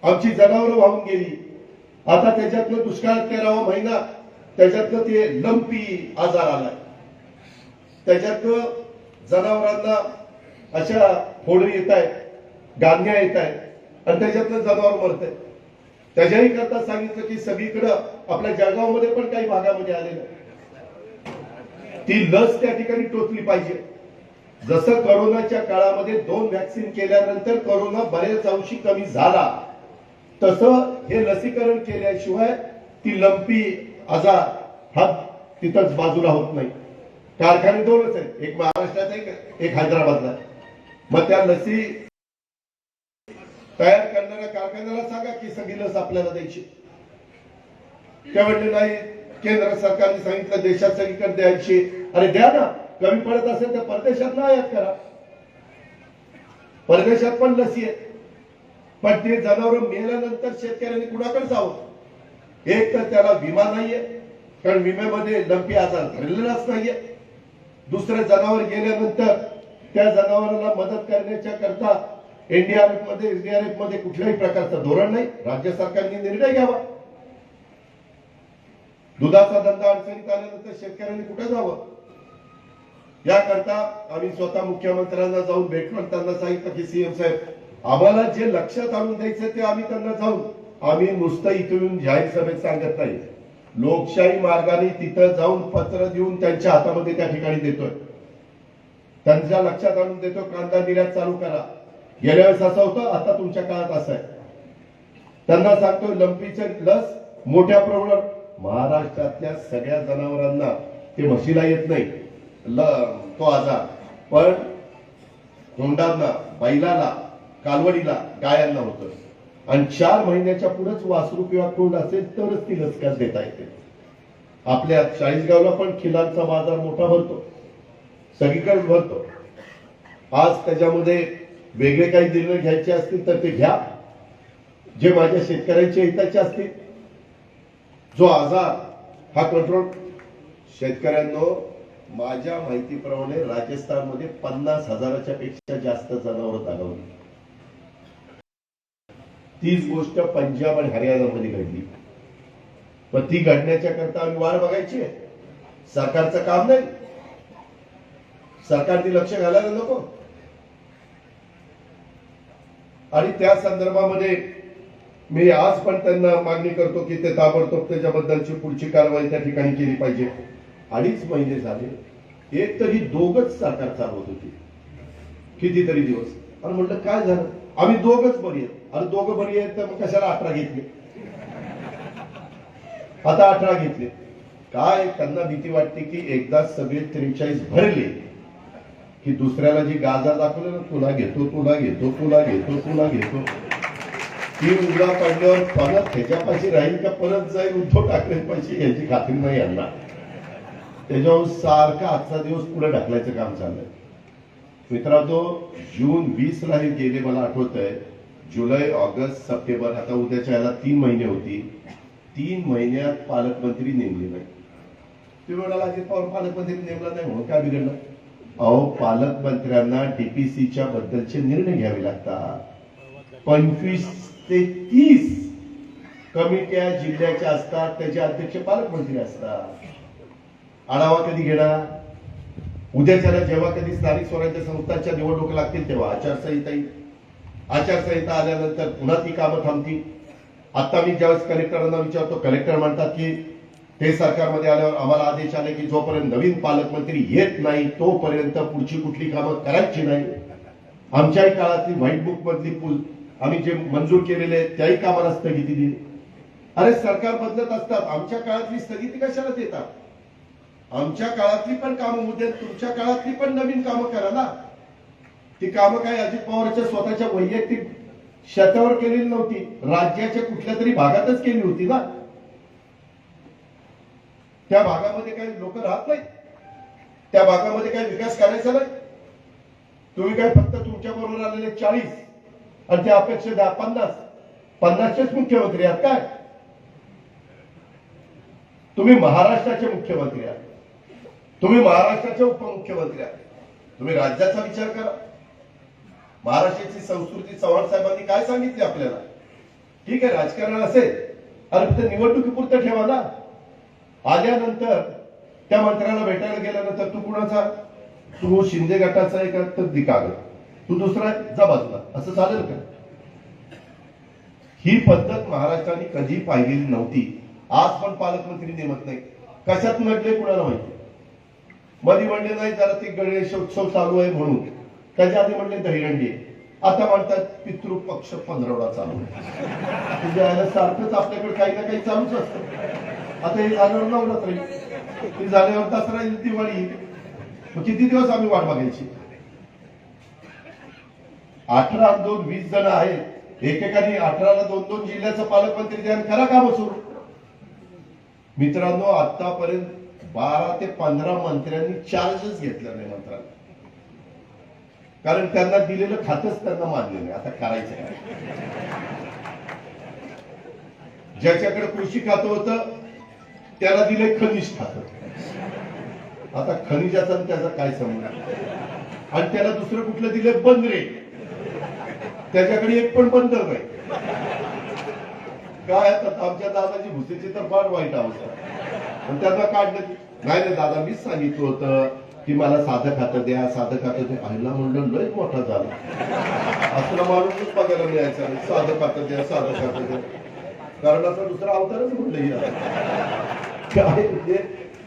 आमची जनावरं वाहून गेली. आता त्याच्यातलं दुष्काळ 13वा महिना, त्याच्यातलं ते लंपी आजार आलाय, त्याच्यातलं जनावरांना अशा फोडरी येत आहेत, गांध्या येत आहेत आणि त्याच्यातलं जनावर मरत आहे. त्याच्याही करता सांगितलं की सगळीकडं आपल्या जळगावमध्ये पण काही भागामध्ये आलेलं, ती लस त्या ठिकाणी टोचली पाहिजे. जसं कोरोनाच्या काळामध्ये 2 व्हॅक्सिन केल्यानंतर कोरोना बरेच अंशी कमी झाला, तसं हे लसीकरण केल्याशिवाय ती लंपी आजार हा तिथंच बाजूला होत नाही. कारखाने 2च आहेत, एक महाराष्ट्रात एक हैदराबादला. मग त्या लसी तयार करणाऱ्या कारखान्याला सांगा की सगळी लस आपल्याला द्यायची. ते म्हणले नाही, केंद्र सरकारने सांगितलं देशात सगळीकडे द्यायची. अरे द्या ना, कमी पडत असेल तर परदेशात आयात करा, परदेशात पण लसी आहे. पण ते जनावर मेल्यानंतर शेतकऱ्यांनी कुणाकडे जावं? एक तर त्याला विमा नाहीये, कारण विम्यामध्ये लंपी आजार भरलेलाच नाहीये. दुसरं जनावर गेल्यानंतर त्या जनावराला मदत करण्याच्या करता एनडीआरएफ मध्ये एसडीआरएफ मध्ये कुठल्याही प्रकारचं धोरण नाही. राज्य सरकारने निर्णय घ्यावा. दुधाचा धंदा अडचणीत आल्यानंतर शेतकऱ्यांनी कुठे जावं? याकरता आम्ही स्वतः मुख्यमंत्र्यांना जाऊन भेटलो आणि त्यांना सांगितलं की सीएम साहेब, आम्हाला जे लक्षात आणून द्यायचं ते आम्ही त्यांना जाऊन, आम्ही नुसतं इथून जाहीर सभेत सांगत नाही, लोकशाही मार्गाने तिथं जाऊन पत्र देऊन त्यांच्या हातामध्ये त्या ठिकाणी देतोय. त्यांच्या लक्षात आणून देतो, कांदा निर्यात चालू करा. गेल्या वेळेस असं होतं, आता तुमच्या काळात असं आहे. त्यांना सांगतो लंपीचे लस मोठ्या प्रमाणात महाराष्ट्रातल्या सगळ्या जनावरांना, ते म्हशीला येत नाही तो आजार, पण कोंडांना, बैलाला, कालवडीला, गायांना होतं. आणि 4 महिन्याच्या पुढेच वासरू किंवा कोंड असेल तरच ती लस देता येते. आपल्या चाळीसगावला पण खिलांचा बाजार मोठा भरतो, सगळीकडे भरतो. आज त्याच्यामध्ये वेगळे काही निर्णय घ्यायचे असतील तर ते घ्या, जे माझ्या शेतकऱ्यांच्या हिताचे असतील. जो आजार हा कंट्रोल, शेतकऱ्यांनो माझ्या माहितीप्रमाणे राजस्थानमध्ये 50,000च्या पेक्षा जास्त जनावरं दगावली. तीच गोष्ट पंजाब आणि हरियाणामध्ये घडली. पण ती घडण्याच्या करता आम्ही वाट बघायची आहे? सरकारचं काम नाही? सरकारने लक्ष घालायला नको? आणि त्या संदर्भामध्ये मी आज पण त्यांना मागणी करतो की ते ताबडतोब त्याच्याबद्दलची पुढची कारवाई त्या ठिकाणी केली पाहिजे. 2.5 महिने झाले, एक तरी दोघच सरकार चालवत होती कितीतरी दिवस. आणि म्हटलं काय झालं? आम्ही दोघच बरी आहेत. आणि दोघं बरी आहेत तर मग कशाला 18 घेतले? आता 18 घेतले. काय त्यांना भीती वाटते की एकदा सगळे 43 भरले की दुसऱ्याला जी गाजा दाखवलं ना, तुला घेतो, तुला घेतो, तुला घेतो, तुला घेतो, ती उघडा पडल्यावर परत ह्याच्यापाशी राहील का परत जाईल उद्धव ठाकरे पाशी, याची खात्री नाही यांना. त्याच्यावर सारखा आजचा दिवस पुढे ढकलायचं काम चाललंय. मित्रांनो, जून 20 ला हे गेले, मला आठवत आहे. जुलै, ऑगस्ट, सप्टेंबर, आता उद्याच्या याला 3 महिने होती. 3 महिन्यात पालकमंत्री नेमले नाही. तुम्ही म्हणाला अजित पवार पालकमंत्री नेमला नाही म्हणून काय बिघडलं? अहो, पालकमंत्र्यांना डीपीसीच्या बद्दलचे निर्णय घ्यावे लागतात. 25 ते 30 कमिट्या जिल्ह्याच्या असतात, त्याचे अध्यक्ष पालकमंत्री असतात. आढावा कधी घेणार? उद्याच्याला जेव्हा कधी स्थानिक स्वराज्य संस्थांच्या निवडणुका लागतील तेव्हा आचारसंहिता येईल. आचारसंहिता आल्यानंतर पुन्हा ती कामं थांबतील. आता मी ज्यावेळेस कलेक्टरांना विचारतो, कलेक्टर म्हणतात की ते सरकारमध्ये आल्यावर आम्हाला आदेश आले की जोपर्यंत नवीन पालकमंत्री येत नाही तोपर्यंत पुढची कुठली कामं करायची नाही. आमच्याही काळातली व्हाईट बुक मधली पूल आम्ही जे मंजूर केलेले त्याही कामाला स्थगिती दिली. अरे सरकार बदलत असतात, आमच्या काळातली स्थगिती कशाला देतात? आमच्या काळातली पण कामं उद्या तुमच्या काळातली पण नवीन कामं करा ना. ती कामं काय अजित पवारच्या स्वतःच्या वैयक्तिक शेतावर केलेली नव्हती, राज्याच्या कुठल्या तरी भागातच केली होती ना. त्या भागामध्ये काही लोक राहत नाही, त्या भागामध्ये काही विकास करायचा नाही. तुम्ही काय फक्त तुमच्या बरोबर आलेले 40 आणि त्या अपेक्षा 50, 50चेच मुख्यमंत्री आहात काय? तुम्ही महाराष्ट्राचे मुख्यमंत्री आहात, तुम्ही महाराष्ट्राचे उपमुख्यमंत्री आहात. तुम्ही राज्याचा विचार करा. महाराष्ट्राची संस्कृती चव्हाण साहेबांनी काय सांगितली आपल्याला? ठीक आहे, राजकारण असेल, अरे ते निवडणुकीपुरतं ठेवा ना. आल्यानंतर त्या मंत्र्याला भेटायला गेल्यानंतर तू कुणाचा, तू शिंदे गटाचा आहे का, तर दिकाग तू दुसरा आहे, जा बाजूला, असं चालेल का? ही पद्धत महाराष्ट्राने कधी पाहिलेली नव्हती. आज पण पालकमंत्री नेमत नाही. कशात नडले कुणाला माहिती. मध्ये म्हणले नाही जरा ते गणेशोत्सव चालू आहे म्हणून, त्याच्या आधी म्हणले दहीहंडी आहे, आता म्हणतात पितृपक्ष 15 चालू आहे. तुझ्या सारखंच आपल्याकडे काही ना काही चालूच असतं. आता हे झाल्यावर नवरात्री, हे झाल्यावर दसरा, दिवाळी, किती दिवस आम्ही वाट बघायची? 18 2 20 जण आहेत, एकेकाने 18ला 2-2 जिल्ह्याचं पालकमंत्री द्या, करा काम सुरू. मित्रांनो, आतापर्यंत 12 ते 15 मंत्र्यांनी चार्जच घेतला नाही मंत्र्यांना, कारण त्यांना दिलेलं खातच त्यांना मान्य नाही. आता करायचं काय? ज्याच्याकडे कृषी खातं होतं त्याला दिले खनिज खातं. आता खनिजाचा त्याचा काय संबंध? आणि त्याला दुसरं कुठलं दिले? बंदरे. त्याच्याकडे एक पण बंदर नाही. काय आता आमच्या दादाजी भुसेची तर फार वाईट अवस्था. पण त्यांना काढलं नाही रे दादा, मीच सांगितलं होतं की मला साधं खातं द्या, साधं खातं द्या. आईला म्हणलं लय मोठा झाला, असला माणूसच बघायला मिळायचा नाही. साधं खातं द्या, साधं खातं द्या, कारण असं दुसरा अवतारच म्हणलं. काय म्हणजे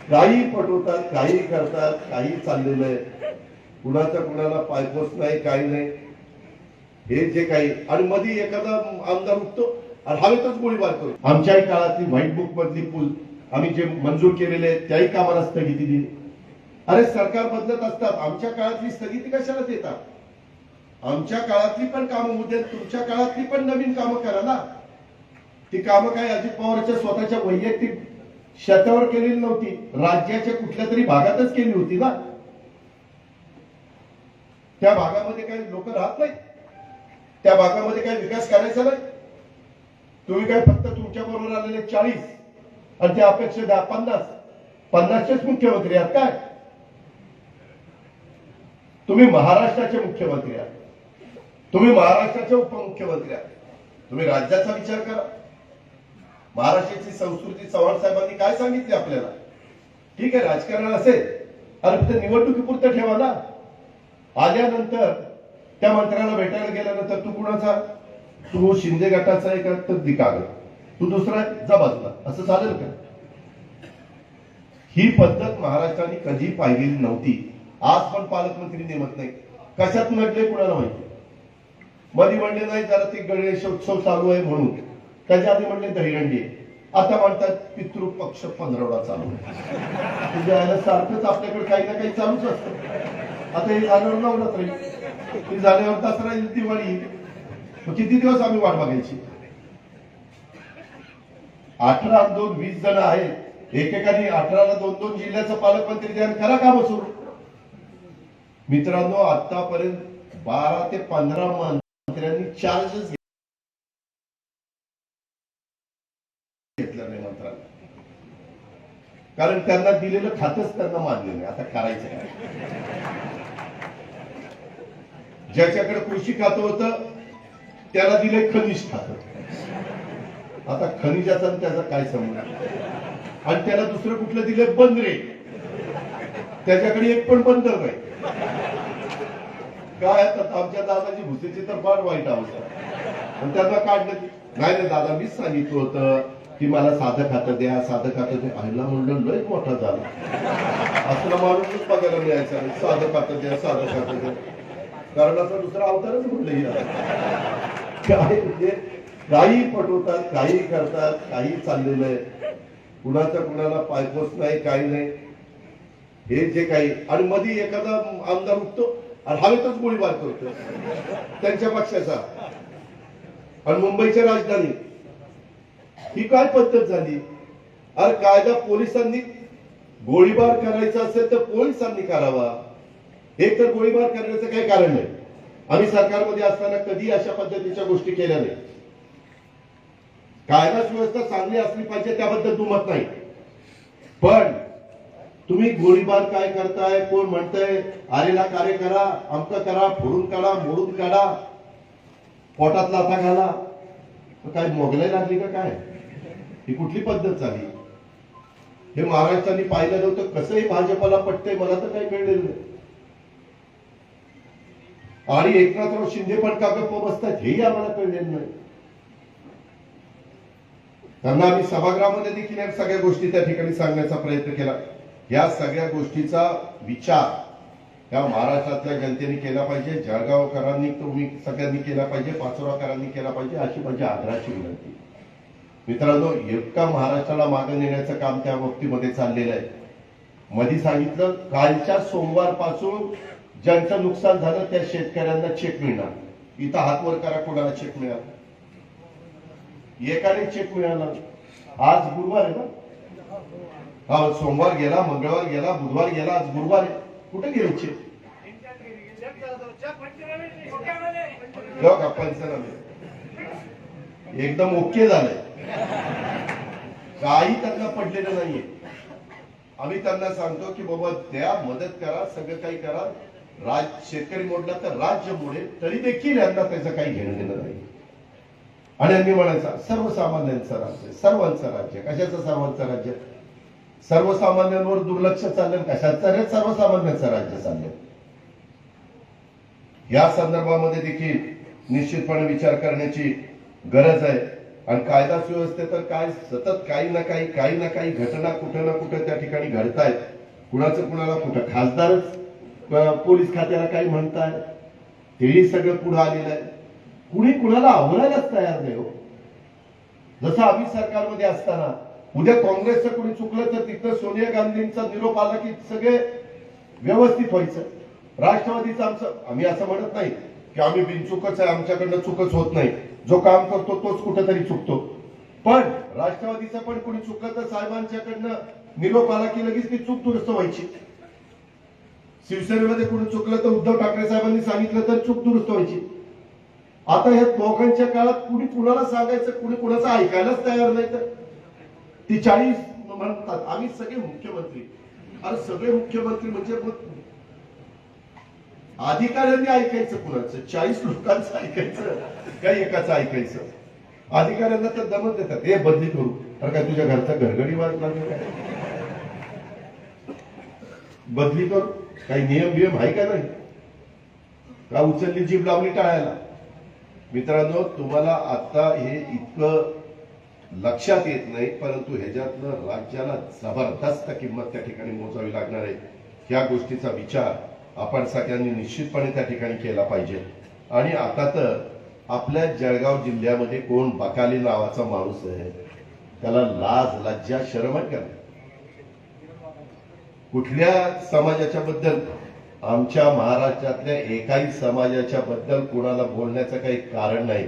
काही पटवतात, काही करतात, काही चाललेलं आहे. कुणाचा कुणाला पायपोस नाही, काही नाही. हे जे काही, आणि मध्ये एखादा आमदार उठतो आणि हवेतच गोळीबार करतो. आमच्याही काळातली व्हाईट बुक मधली पूल आम्ही जे मंजूर केलेले आहेत त्याही कामाला स्थगिती दिली. अरे सरकार बदलत असतात, आमच्या काळातली स्थगिती कशाला देतात? आमच्या काळातली पण कामं उद्या तुमच्या काळातली पण नवीन कामं करा ना. ती कामं काय अजित पवारच्या स्वतःच्या वैयक्तिक शेतावर केलेली नव्हती, राज्याच्या कुठल्या तरी भागातच केली होती ना. त्या भागामध्ये काही लोक राहत नाही, त्या भागामध्ये काही विकास करायचा नाही. तुम्ही काय फक्त तुमच्या बरोबर आलेले 40 आणि त्या अपेक्षा 50चेच मुख्यमंत्री आहात काय? तुम्ही महाराष्ट्राचे मुख्यमंत्री आहात, तुम्ही महाराष्ट्राचे उपमुख्यमंत्री आहात. तुम्ही राज्याचा विचार करा. महाराष्ट्राची संस्कृती चव्हाण साहेबांनी काय सांगितली आपल्याला? ठीक आहे, राजकारण असेल, अरे ते निवडणुकीपुरतं ठेवा ना. आल्यानंतर त्या मंत्र्याला भेटायला गेल्यानंतर तू कुणाचा, तू शिंदे गटाचा आहे का, तर दिकाग तू दुसरा आहे, जा बाजूला, असं चालेल का? ही पद्धत महाराष्ट्राने कधी पाहिलेली नव्हती. आज पण पालकमंत्री नेमत नाही. कशात नडले कुणाला माहिती. मध्ये म्हणले नाही जरा ते गणेशोत्सव चालू आहे म्हणून, त्याच्या आधी म्हणले दहीहंडी आहे, आता म्हणतात पितृपक्ष 15 चालू आहे. तुझ्या सारखंच आपल्याकडे काही ना काही चालूच असतं. आता हे झाल्यावर नवरात्री, हे झाल्यावर दसरा, दिवाळी, किती दिवस आम्ही वाट बघायची? 18 2 20 जण आहेत, एकेकाने 18ला 2-2 जिल्ह्याचं पालकमंत्री द्या, करा काम सुरू. मित्रांनो, आतापर्यंत 12 ते 15 मंत्र्यांनी चार्जच घेतला नाही मंत्र्यांना, कारण त्यांना दिलेलं खातच त्यांना मान्य नाही. आता करायचं काय? ज्याच्याकडे कृषी खातं होतं त्याला दिले खनिज खातं. आता खनिजाचा त्याचा काय संबंध? आणि त्याला दुसरं कुठलं दिले? बंदरे. त्याच्याकडे एक पण बंदर नाही. काय आता आमच्या दादाजी भुसेची तर फार वाईट अवस्था. पण त्यांना काढलं नाही रे दादा, मीच सांगितलं होतं की मला साधं खातं द्या, साधं खातं द्या. आईला म्हणलं लय मोठा झाला, असला माणूसच बघायला मिळायचा नाही. साधं खातं द्या, साधं खातं द्या, कारण असं दुसरा अवतारच म्हणलं. काय म्हणजे काही पटवतात, काही करतात, काही चाललेलं आहे. कुणाचा कुणाला पायपोस नाही, काही नाही. हे जे काही, आणि मध्ये एखादा आमदार उठतो आणि हवेतच गोळीबार करतो त्यांच्या पक्षाचा. आणि मुंबईच्या राजधानी ही काय पद्धत झाली? अरे कायदा पोलिसांनी गोळीबार करायचा असेल तर पोलिसांनी करावा, एक तर गोळीबार करण्याचं काही कारण नाही. आम्ही सरकारमध्ये असताना कधी अशा पद्धतीच्या गोष्टी केल्या नाही. कायदा सुव्यवस्था चांगली असली पाहिजे, त्याबद्दल दुमत नाही. पण तुम्ही गोळीबार काय करताय, कोण म्हणताय आलेला कार्य करा, अमक करा, फोडून काढा, मोडून काढा, पोटात लाथा घाला, काय मोगलाई लागली का काय? ही कुठली पद्धत झाली? हे महाराष्ट्राने पाहिलं नव्हतं. कसंही भाजपला पटतंय मला तर काही कळलेलं नाही. आणि एकनाथराव शिंदे पण का गप्प बसतात हेही आम्हाला कळलेलं नाही. त्यांना आम्ही सभागृहामध्ये देखील या सगळ्या गोष्टी त्या ठिकाणी सांगण्याचा प्रयत्न केला. या सगळ्या गोष्टीचा विचार या महाराष्ट्रातल्या जनतेने केला पाहिजे, जळगावकरांनी तुम्ही सगळ्यांनी केला पाहिजे, पाचोराकरांनी केला पाहिजे, अशी माझी आग्रहाची विनंती. मित्रांनो, इतका महाराष्ट्राला मागे नेण्याचं काम त्या बाबतीमध्ये चाललेलं आहे. मध्ये सांगितलं कालच्या सोमवारपासून ज्यांचं नुकसान झालं त्या शेतकऱ्यांना चेक मिळणार. इथं हात वर करा, कोणाला चेक मिळाला? एकाने चेक मिळाला. आज गुरुवार आहे ना? हा, सोमवार गेला, मंगळवार गेला, बुधवार गेला, आज गुरुवार आहे. कुठे गेले चेक? पंचनामे एकदम ओके झालंय, काही त्यांना पडलेलं नाहीये. आम्ही त्यांना सांगतो की बाबा द्या, मदत करा, सगळं काही करा. शेतकरी मोडला तर राज्य मोडेल, तरी देखील यांना त्याचं काही घेणं देणं नाही. आणि आम्ही म्हणायचं सर्वसामान्यांचं राज्य, सर्वांचं राज्य. कशाचं सर्वांचं राज्य? सर्वसामान्यांवर दुर्लक्ष चाललं. कशाचं रे? सर्वसामान्यांचं राज्य चाललं. या संदर्भामध्ये देखील निश्चितपणे विचार करण्याची गरज आहे. आणि कायदा सुव्यवस्थेत तर काय सतत काही ना काही घटना कुठं ना कुठं त्या ठिकाणी घडतायत. कुणाचं कुणाला कुठं खासदारच पोलीस खात्याला काही म्हणताय, तेही सगळं पुढे आलेलं आहे. कुणी कुणाला आवरायलाच तयार नाही हो. जसं आम्ही सरकारमध्ये असताना उद्या काँग्रेसचं कुणी चुकलं तर तिथं सोनिया गांधींचा निरोप आला की सगळे व्यवस्थित व्हायचं. राष्ट्रवादीचं आमचं, आम्ही असं म्हणत नाही की आम्ही बिनचुकच आहे, आमच्याकडनं चुकच होत नाही. जो काम करतो तोच कुठेतरी चुकतो. पण राष्ट्रवादीचं पण कोणी चुकलं तर साहेबांच्याकडनं निरोप आला की लगेच ती चूक दुरुस्त व्हायची. शिवसेनेमध्ये कोणी चुकलं तर उद्धव ठाकरे साहेबांनी सांगितलं तर चूक दुरुस्त व्हायची. आता ह्या दोघांच्या काळात कुणी कुणाला सांगायचं, कुणी कुणाचं ऐकायलाच तयार नाही. तर ती 40 म्हणतात आम्ही सगळे मुख्यमंत्री. अरे सगळे मुख्यमंत्री म्हणजे अधिकाऱ्यांनी ऐकायचं कुणाचं? 40 लोकांचं ऐकायचं का एकाचं ऐकायचं? अधिकाऱ्यांना तर दमत देतात, हे बदली करू. तर काय तुझ्या घरचा घरगडी वाद लागला काय? बदली करू, काही नियम बियम आहे का? नाही का उचलली जीभ लावली टाळायला? मित्रांनो, तुम्हाला आता हे इतकं लक्षात येत नाही, परंतु ह्याच्यातलं राज्याला जबरदस्त किंमत त्या ठिकाणी मोजावी लागणार आहे. या गोष्टीचा विचार आपण सगळ्यांनी निश्चितपणे त्या ठिकाणी केला पाहिजे. आणि आता तर आपल्या जळगाव जिल्ह्यामध्ये कोण बकाली नावाचा माणूस आहे, त्याला लाज लज्जा शरम आहे का? कुठल्या समाजाच्या बद्दल, आमच्या महाराष्ट्रातल्या एकाही समाजाच्या बद्दल कोणाला बोलण्याचं काही कारण नाही.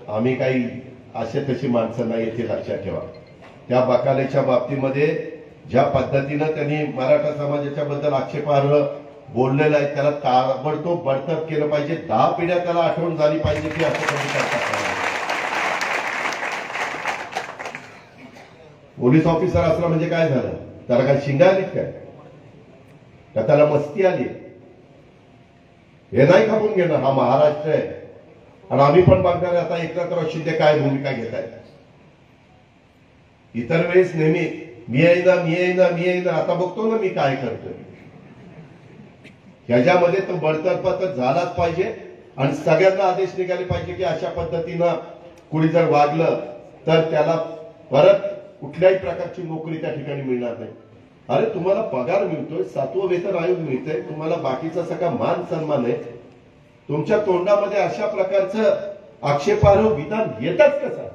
आम्ही काही असे तशी माणसं नाही, ते लक्षात ठेवा. त्या बकालेच्या बाबतीमध्ये ज्या पद्धतीनं त्यांनी मराठा समाजाच्या बद्दल आक्षेपार्ह बोललेलं आहे, त्याला ताबडतोब बडतर्फ केलं पाहिजे. 10 पिढ्या त्याला आठवण झाली पाहिजे की असं कधी करतात. पोलीस ऑफिसर असला म्हणजे काय झालं? त्याला काय शिंगा आलीत काय? का त्याला मस्ती आली? हे नाही खपून घेणार. हा महाराष्ट्र आहे आणि आम्ही पण बघणार. आता एकनाथराव शिंदे काय भूमिका घेत आहेत. इतर वेळेस नेहमी मी येईना, आता बघतो ना मी काय करतोय. ह्याच्यामध्ये तो बडतर्फ तर झालाच पाहिजे आणि सगळ्यांना आदेश निघाले पाहिजे की अशा पद्धतीनं कुणी जर वागलं तर त्याला परत कुठल्याही प्रकारची नोकरी त्या ठिकाणी मिळणार नाही. अरे तुम्हाला पगार मिळतोय, 7वं वेतन आयोग मिळतंय, तुम्हाला बाकीचा सगळा मान सन्मान आहे. तुमच्या तोंडामध्ये अशा प्रकारचं आक्षेपार्ह विधान येतात कसं?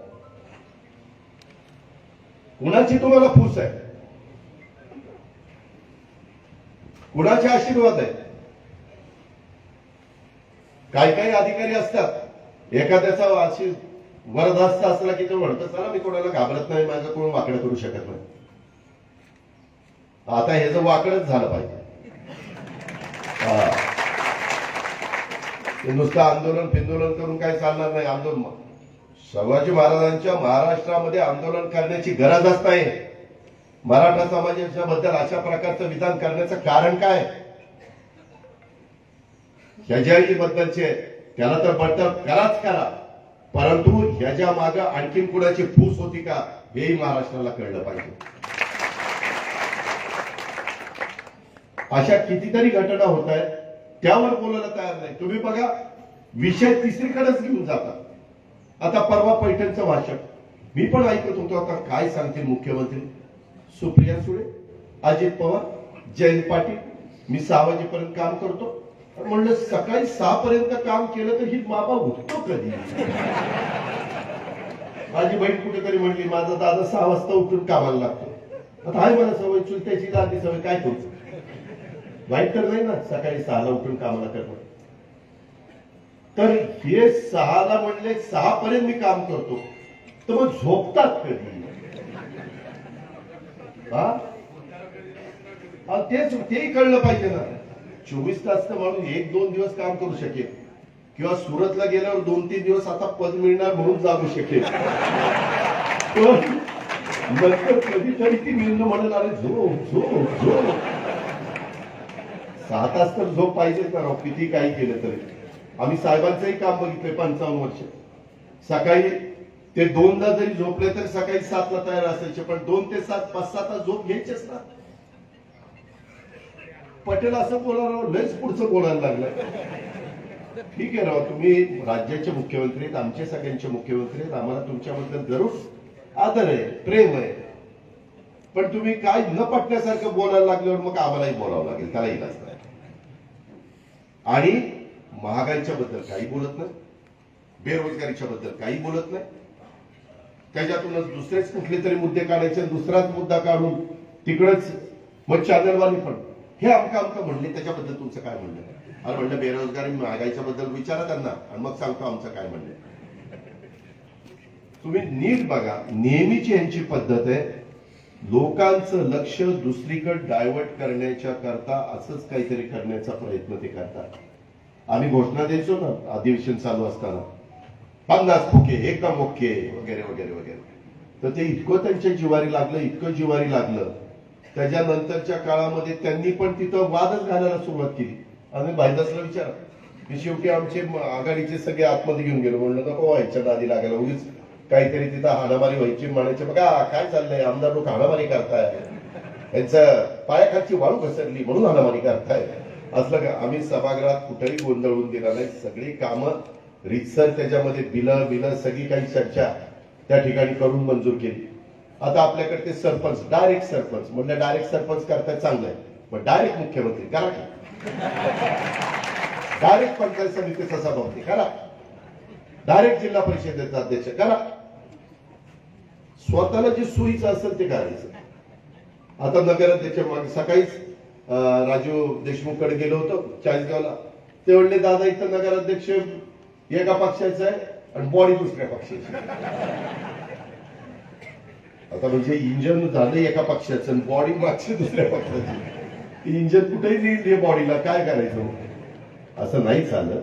कुणाची तुम्हाला फूस आहे? कुणाचे आशीर्वाद आहे? काही अधिकारी असतात, एखाद्याचा वरदास्त असला की तो म्हणतो चला मी कोणाला घाबरत नाही, माझं कोण वाकडं करू शकत नाही. आता हे जर वाकडच झालं पाहिजे. नुसतं आंदोलन फिंदोलन करून काय चालणार नाही. आंदोलन शिवाजी महाराजांच्या महाराष्ट्रामध्ये आंदोलन करण्याची गरजच नाही. मराठा समाजाच्या बद्दल अशा प्रकारचं विधान करण्याचं कारण काय? ह्याच्याही बद्दलचे त्याला तर बडतर्फ कराच करा, परंतु ह्याच्या मागे आणखीन कुणाची फूस होती का हेही महाराष्ट्राला कळलं पाहिजे. अशा कितीतरी घटना होत आहेत, त्यावर बोलायला तयार नाही. तुम्ही बघा, विषय तिसरीकडेच घेऊन जातात. आता परवा पैठणचं भाषण मी पण ऐकत होतो. आता काय सांगतील मुख्यमंत्री? सुप्रिया सुळे, अजित पवार, जयंत पाटील, मी 6 वाजेपर्यंत काम करतो. म्हणलं सकाळी 6 पर्यंत काम केलं तर ही बाबा उठतो कधी? माझी बहीण कुठेतरी म्हणली माझा दादा 6 वाजता उठून कामाला लागतो. आता हाय मला सवय, चुलत्याची दादी सवय, काय करू? वाईट तर नाही ना सकाळी 6 ला उठून कामाला करणं. तर हे 6 ला म्हणले 6 पर्यंत मी काम करतो, तर मग झोपतात कधी? तेही कळलं पाहिजे ना. 24 तास तर म्हणून 1-2 दिवस काम करू शकेल, किंवा सुरतला गेल्यावर 2-3 दिवस आता पद मिळणार म्हणून जागू शकेल. पण नंतर कधीतरी ती मिळणं म्हणून अरे झोप झोप झोप. 6 तास तर झोप पाहिजेच ना राव, किती काही केलं तरी. आम्ही साहेबांचंही काम बघितलंय 55 वर्ष. सकाळी ते 2दा जरी झोपले तरी सकाळी 7 ला तयार असायचे, पण 2 ते 7 5-6 तास झोप घ्यायचेच ना. पटेल असं बोलायला लयच पुढचं बोलायला लागलं. ठीक आहे राव, तुम्ही राज्याचे मुख्यमंत्री आहेत, आमचे सगळ्यांचे मुख्यमंत्री आहेत, आम्हाला तुमच्याबद्दल जरूर आदर आहे, प्रेम आहे. पण तुम्ही काय न पटण्यासारखं बोलायला लागल्यावर मग आम्हालाही बोलावं लागेल, त्याला इलाज नाही. आणि महागाईच्या बद्दल काही बोलत नाही, बेरोजगारीच्या बद्दल काही बोलत नाही. त्याच्यातूनच दुसरेच कुठले तरी मुद्दे काढायचे, दुसराच मुद्दा काढून तिकडच मग चॅनलवाली पण हे आमका म्हणले, त्याच्याबद्दल तुमचं काय म्हणणं? अरे म्हणलं बेरोजगारी महागाईच्या बद्दल विचारा त्यांना आणि मग सांगतो आमचं काय म्हणणं. तुम्ही नीट बघा, नेहमीची यांची पद्धत आहे, लोकांचं लक्ष दुसरीकडे डायव्हर्ट करण्याच्या करता असंच काहीतरी करण्याचा प्रयत्न ते करतात. आम्ही घोषणा द्यायचो ना अधिवेशन चालू असताना, 50 फुके एकदम ओके वगैरे वगैरे वगैरे, तर ते इतकं त्यांच्या जिवारी लागलं, इतकं जिवारी लागलं. त्याच्यानंतरच्या काळामध्ये त्यांनी पण तिथं वादच घालायला सुरुवात केली. आम्ही भाईदासला विचारा, की शेवटी आमचे आघाडीचे सगळे आतमध्ये घेऊन गेलो. म्हणलं नको व्हायच्या नादी लागायला, उगीच काहीतरी तिथं हाणामारी व्हायची. म्हणायचे बघा काय चाललंय, आमदार लोक हाणामारी करताय, यांचं पायाखालची वाळू घसरली म्हणून हाणामारी करताय. असलं का? आम्ही सभागृहात कुठेही गोंधळून दिला नाही. सगळी कामं रितसर त्याच्यामध्ये बिलं सगळी काही चर्चा त्या ठिकाणी करून मंजूर केली. आता आपल्याकडे ते सरपंच, डायरेक्ट सरपंच म्हणलं, डायरेक्ट सरपंच करताय चांगलं आहे, पण डायरेक्ट मुख्यमंत्री करा की, डायरेक्ट पंचायत समितीचा सभापती करा, डायरेक्ट जिल्हा परिषदेचा अध्यक्ष करा. स्वतःला जे सोयीचं असेल ते करायचं. आता नगराध्यक्ष मागे सकाळीच राजू देशमुखकडे गेलो होतो चाळीसगावला. ते म्हणले दादा इथं नगराध्यक्ष एका पक्षाचा आहे आणि बॉडी दुसऱ्या पक्षाची. आता म्हणजे इंजन झालं एका पक्षाचं आणि बॉडी मागची दुसऱ्या पक्षाची. इंजन कुठेही नेईल हे बॉडीला, काय करायचं? असं नाही चालत.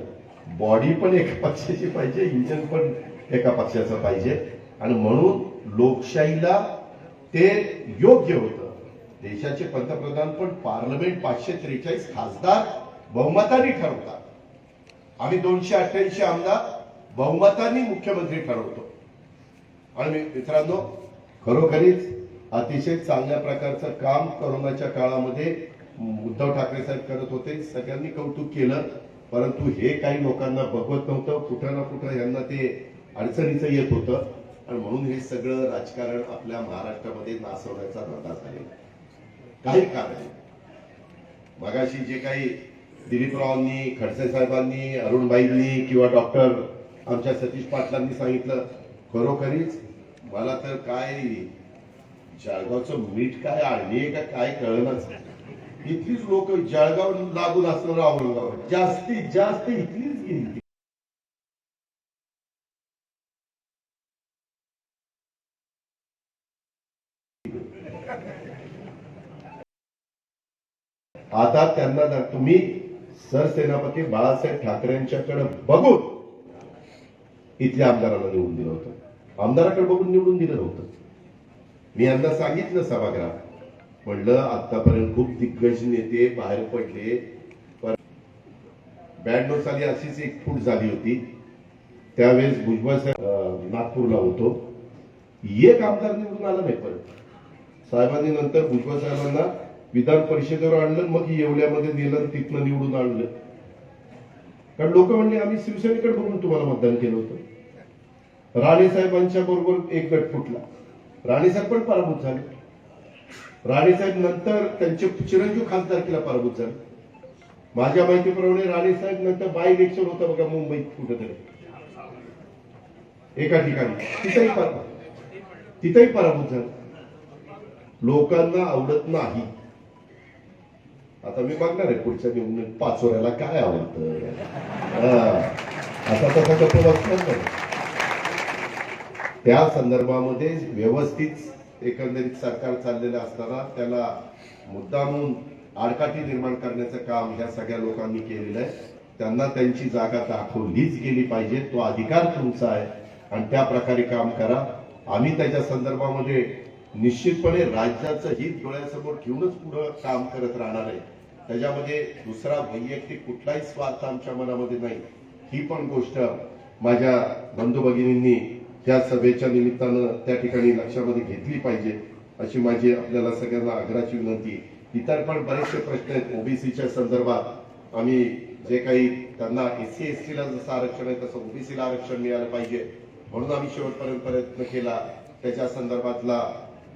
बॉडी पण एका पक्षाची पाहिजे, इंजन पण एका पक्षाचं पाहिजे. आणि म्हणून लोकशाहीला ते योग्य होतं. देशाचे पंतप्रधान पण पार्लमेंट 543 खासदार बहुमताने ठरवतात. आम्ही 288 आमदार बहुमताने मुख्यमंत्री ठरवतो. आणि मित्रांनो, खरोखरीच अतिशय चांगल्या प्रकारचं काम कोरोनाच्या काळामध्ये उद्धव ठाकरे साहेब करत होते. सगळ्यांनी कौतुक केलं, परंतु हे काही लोकांना बघवत नव्हतं. कुठं ना कुठं यांना ते अडचणीचं येत होतं. आणि म्हणून हे सगळं राजकारण आपल्या महाराष्ट्रामध्ये नासवण्याचा धंदा झालेला. काही कारण मगाशी जे काही दिलीपरावांनी, खडसे साहेबांनी, अरुणबाईंनी किंवा डॉक्टर आमच्या सतीश पाटलांनी सांगितलं, खरोखरीच मला तर काय जळगावचं मीठ काय आळणी आहे का काय कळलंच. इथलीच लोक जळगाव लागून असणारं औरंगाबाद जास्तीत जास्त इथलीच गेली. आता त्यांना तुम्ही सरसेनापती बाळासाहेब ठाकरेंच्याकडे बघून इथल्या आमदारांना निवडून दिलं होतं. आमदाराकडे बघून निवडून दिलं नव्हतं. मी यांना सांगितलं सभागृहात, म्हणलं आतापर्यंत खूप दिग्गज नेते बाहेर पडले, पण 92 साली अशीच एक फूट झाली होती. त्यावेळेस भुजबळ साहेब नागपूरला होतो, एक आमदार निवडून आला नाही. परत साहेबांनी नंतर भुजबळ साहेबांना विधान परिषदेवर आणलं, मग येवल्यामध्ये नेलं, तिथनं निवडून आणलं. कारण लोक म्हणले आम्ही शिवसेनेकडे बघून तुम्हाला मतदान केलं होतं. राणे साहेबांच्या बरोबर एक गट फुटला, राणे साहेब पण पराभूत झाले. राणे साहेब नंतर त्यांचे चिरंजीव खासदारकीला पराभूत झाले. माझ्या माहितीप्रमाणे राणे साहेब नंतर बाय इलेक्शन होतं बघा मुंबईत कुठेतरी एका ठिकाणी, तिथेही पराभूत झाले. लोकांना आवडत नाही. आता मी बघणार आहे पुढच्या निवडणुकीत पाचोऱ्याला काय आवडतं. आता तसा गप्प बसणार नाही. त्या संदर्भामध्ये व्यवस्थित एकंदरीत सरकार चाललेलं असताना त्याला मुद्दामून आडकाठी निर्माण करण्याचं काम ह्या सगळ्या लोकांनी केलेलं आहे. त्यांना त्यांची जागा दाखवलीच गेली पाहिजे. तो अधिकार तुमचा आहे आणि त्या प्रकारे काम करा. आम्ही त्याच्या संदर्भामध्ये निश्चितपणे राज्याचं हित डोळ्यासमोर ठेवूनच पुढे काम करत राहणार आहे. त्याच्यामध्ये दुसरा वैयक्तिक कुठलाही स्वार्थ आमच्या मनामध्ये नाही. ही पण गोष्ट माझ्या बंधू भगिनींनी त्या सभेच्या निमित्तानं त्या ठिकाणी लक्षामध्ये घेतली पाहिजे, अशी माझी आपल्याला सगळ्यांना आग्रहाची विनंती. इतर पण बरेचसे प्रश्न आहेत ओबीसीच्या संदर्भात. आम्ही जे काही त्यांना एससी एसटीला जसं आरक्षण आहे तसं ओबीसीला आरक्षण मिळालं पाहिजे म्हणून आम्ही शेवटपर्यंत प्रयत्न केला. त्याच्या संदर्भातला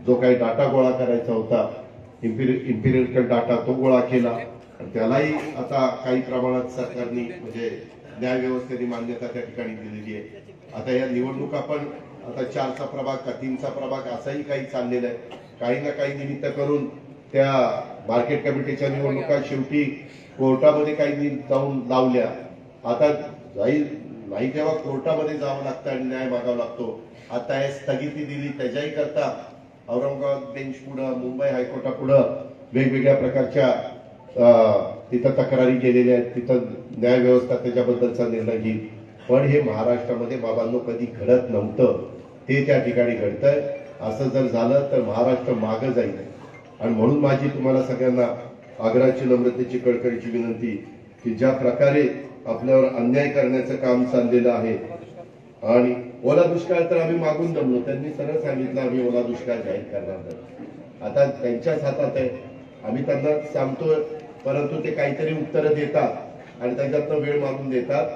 जो काही डाटा गोळा करायचा होता, इम्पिरिकल डाटा, तो गोळा केला आणि त्यालाही आता काही प्रमाणात सरकारने म्हणजे न्याय व्यवस्थेने मान्यता त्या ठिकाणी दिलेली आहे. आता या निवडणुका पण आता 4चा प्रभाग का 3चा प्रभाग असाही काही चाललेला आहे. काही ना काही निमित्त करून त्या मार्केट कमिटीच्या निवडणुका शेवटी कोर्टामध्ये काही जाऊन लावल्या. आता जाईल नाही तेव्हा कोर्टामध्ये जावं लागतं आणि न्याय मागावा लागतो. आता हे स्थगिती दिली त्याच्याही करता औरंगाबाद बेंच पुढं, मुंबई हायकोर्टापुढं वेगवेगळ्या प्रकारच्या तिथं तक्रारी केलेल्या आहेत. तिथं न्याय व्यवस्था त्याच्याबद्दलचा निर्णय घेईल. पण हे महाराष्ट्रामध्ये बाबांनो कधी घडत नव्हतं, ते त्या ठिकाणी घडतंय. असं जर झालं तर महाराष्ट्र मागं जाईल. आणि म्हणून माझी तुम्हाला सगळ्यांना आग्रहाची, नम्रतेची, कळकळीची विनंती की ज्या प्रकारे आपल्यावर अन्याय करण्याचं काम चाललेलं आहे आणि ओला दुष्काळ तर आम्ही मागून जमलो, त्यांनी सरळ सांगितलं आम्ही ओला दुष्काळ जाहीर करणार नाही. आता त्यांच्याच हातात आहे. आम्ही त्यांना सांगतोय, परंतु ते काहीतरी उत्तरं देतात आणि त्याच्यातनं वेळ मागून देतात.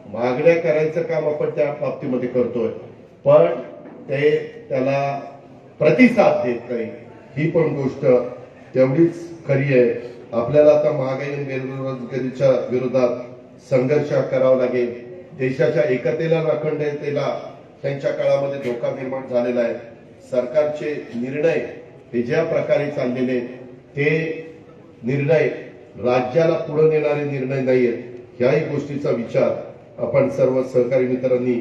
मागण्या करायचं काम आपण त्या बाबतीमध्ये करतोय, पण ते त्याला प्रतिसाद देत नाही. ही पण गोष्ट तेवढीच खरी आहे. आपल्याला आता महागाई आणि बेरोजगारीच्या विरोधात संघर्ष करावा लागेल. देशाच्या एकतेला, अखंडतेला त्यांच्या काळामध्ये धोका निर्माण झालेला आहे. सरकारचे निर्णय हे ज्या प्रकारे चाललेले ते निर्णय राज्याला पुढे नेणारे निर्णय नाहीयेत. ह्याही गोष्टीचा विचार आपण सर्व सहकारी मित्रांनी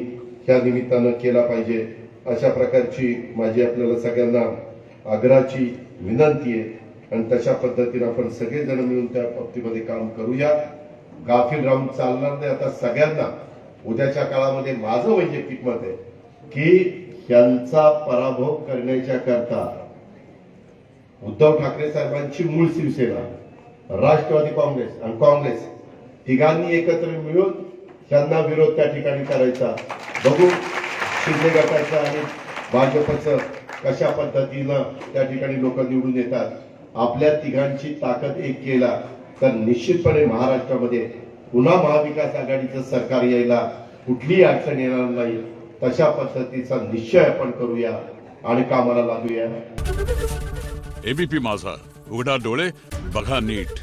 ह्या निमित्तानं केला पाहिजे. अशा प्रकारची माझी आपल्याला सगळ्यांना आग्रहाची विनंती आहे आणि तशा पद्धतीने आपण सगळेजण मिळून त्या बाबतीमध्ये काम करूया. गाफील राहून चालणार नाही. आता सगळ्यांना उद्याच्या काळामध्ये माझं वैयक्तिक मत आहे की यांचा पराभव करण्याच्या करता उद्धव ठाकरे साहेबांची मूळ शिवसेना, राष्ट्रवादी काँग्रेस आणि काँग्रेस तिघांनी एकत्र मिळून त्यांना विरोध त्या ठिकाणी करायचा. बघू शिंदे गटाचं आणि भाजपचं कशा पद्धतीनं त्या ठिकाणी लोक निवडून येतात. आपल्या तिघांची ताकद एक केला तर निश्चितपणे महाराष्ट्रामध्ये पुन्हा महाविकास आघाडीचं सरकार यायला कुठलीही अडचण येणार नाही. तशा पद्धतीचा निश्चय आपण करूया आणि कामाला लागूया. एबीपी माझा, उघडा डोळे बघा नीट.